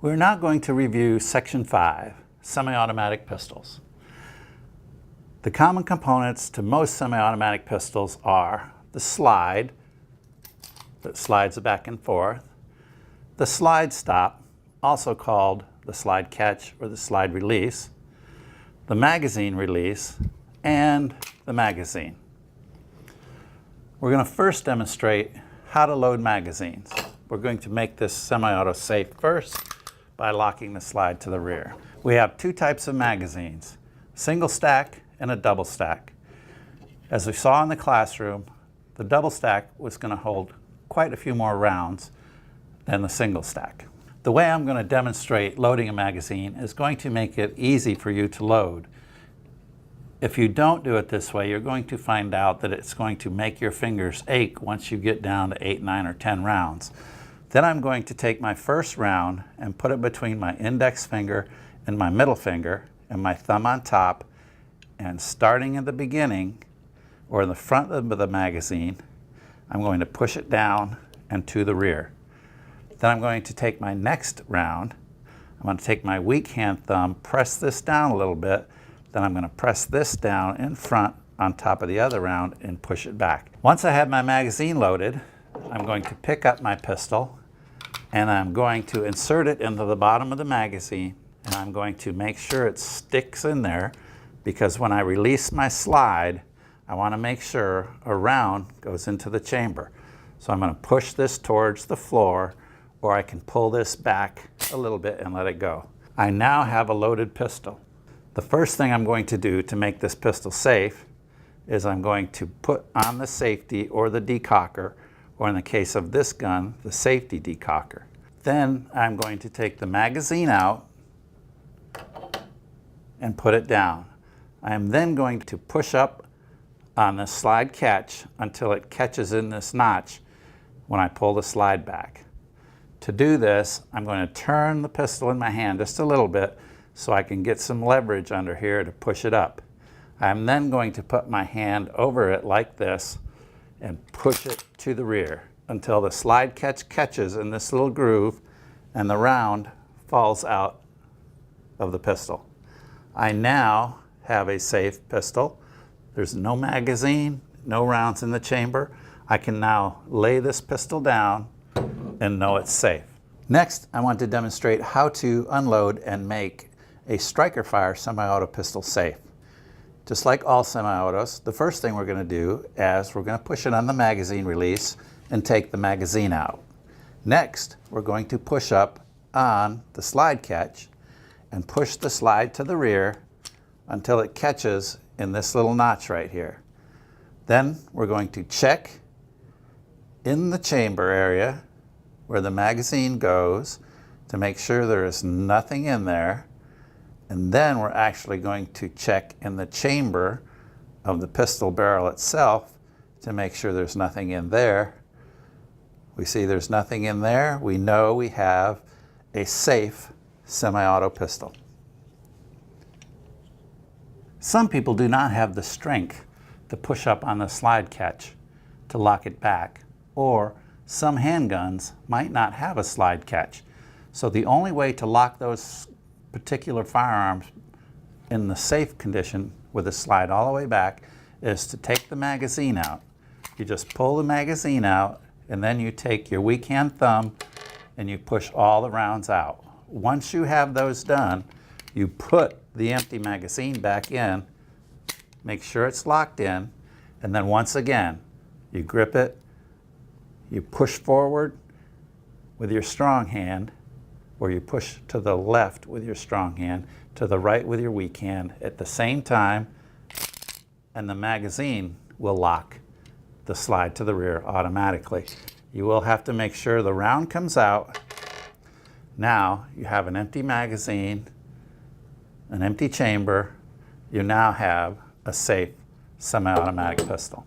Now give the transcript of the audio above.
We're now going to review Section 5, Semi-Automatic Pistols. The common components to most semi-automatic pistols are the slide that slides back and forth, the slide stop, also called the slide catch or the slide release, the magazine release, and the magazine. We're going to first demonstrate how to load magazines. We're going to make this semi-auto safe first by locking the slide to the rear. We have two types of magazines, single stack and a double stack. As we saw in the classroom, the double stack was going to hold quite a few more rounds than the single stack. The way I'm going to demonstrate loading a magazine is going to make it easy for you to load. If you don't do it this way, you're going to find out that it's going to make your fingers ache once you get down to 8, 9, or 10 rounds. Then I'm going to take my first round and put it between my index finger and my middle finger and my thumb on top, and starting at the beginning or in the front of the magazine, I'm going to push it down and to the rear. Then I'm going to take my next round. I'm going to take my weak hand thumb, press this down a little bit, then I'm going to press this down in front on top of the other round and push it back. Once I have my magazine loaded, I'm going to pick up my pistol and I'm going to insert it into the bottom of the magazine, and I'm going to make sure it sticks in there, because when I release my slide, I want to make sure a round goes into the chamber. So I'm going to push this towards the floor, or I can pull this back a little bit and let it go. I now have a loaded pistol. The first thing I'm going to do to make this pistol safe is I'm going to put on the safety or the decocker, or in the case of this gun, the safety decocker. Then I'm going to take the magazine out and put it down. I am then going to push up on the slide catch until it catches in this notch when I pull the slide back. To do this, I'm going to turn the pistol in my hand just a little bit so I can get some leverage under here to push it up. I'm then going to put my hand over it like this and push it to the rear until the slide catch catches in this little groove and the round falls out of the pistol. I now have a safe pistol. There's no magazine, no rounds in the chamber. I can now lay this pistol down and know it's safe. Next, I want to demonstrate how to unload and make a striker fire semi-auto pistol safe. Just like all semi-autos, the first thing we're going to do is we're going to push it on the magazine release and take the magazine out. Next, we're going to push up on the slide catch and push the slide to the rear until it catches in this little notch right here. Then we're going to check in the chamber area where the magazine goes to make sure there is nothing in there. And then we're actually going to check in the chamber of the pistol barrel itself to make sure there's nothing in there. We see there's nothing in there. We know we have a safe semi-auto pistol. Some people do not have the strength to push up on the slide catch to lock it back, or some handguns might not have a slide catch. So the only way to lock those particular firearms in the safe condition with the slide all the way back is to take the magazine out. You just pull the magazine out, and then you take your weak hand thumb and you push all the rounds out. Once you have those done, you put the empty magazine back in, make sure it's locked in, and then once again, you grip it, you push forward with your strong hand, or you push to the left with your strong hand, to the right with your weak hand at the same time, and the magazine will lock the slide to the rear automatically. You will have to make sure the round comes out. Now you have an empty magazine, an empty chamber. You now have a safe semi-automatic pistol.